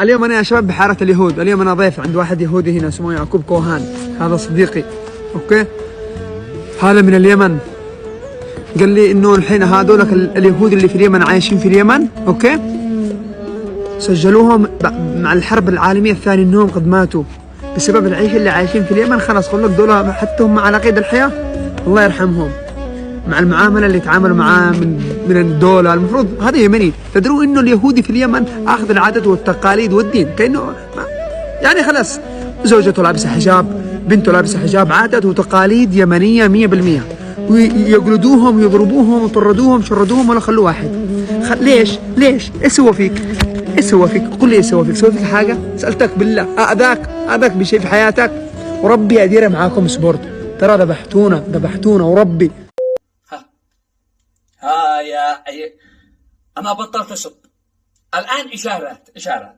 اليوم أنا يا شباب بحارة اليهود. اليوم أنا ضيف عند واحد يهودي هنا اسمه يعقوب كوهان. هذا صديقي، أوكي؟ هذا من اليمن. قال لي إنه الحين هذول اليهود اللي في اليمن عايشين في اليمن، أوكي؟ سجلوهم مع الحرب العالمية الثانية إنهم قد ماتوا بسبب العيش اللي عايشين في اليمن. خلاص خلوا لك دول حتى هم على قيد الحياة، الله يرحمهم، مع المعاملة اللي تعاملوا معاه من الدولة. المفروض هذا يمني. تدروا إنه اليهودي في اليمن أخذ العادات والتقاليد والدين كأنه يعني خلاص زوجته لابسة حجاب، بنته لابسة حجاب، عادات وتقاليد يمنية 100%. ويقلدوهم ويضربوهم وطردوهم شردوهم ولا خلوا واحد. ليش؟ ايش سوى فيك؟ قل لي ايش سوى فيك؟ سوى فيك حاجة؟ سألتك بالله، أذاك بشيء في حياتك؟ وربي أديره معاكم سبورت، ترى ذبحتونا وربي. ها يا أنا بطلت أسب الآن. إشارات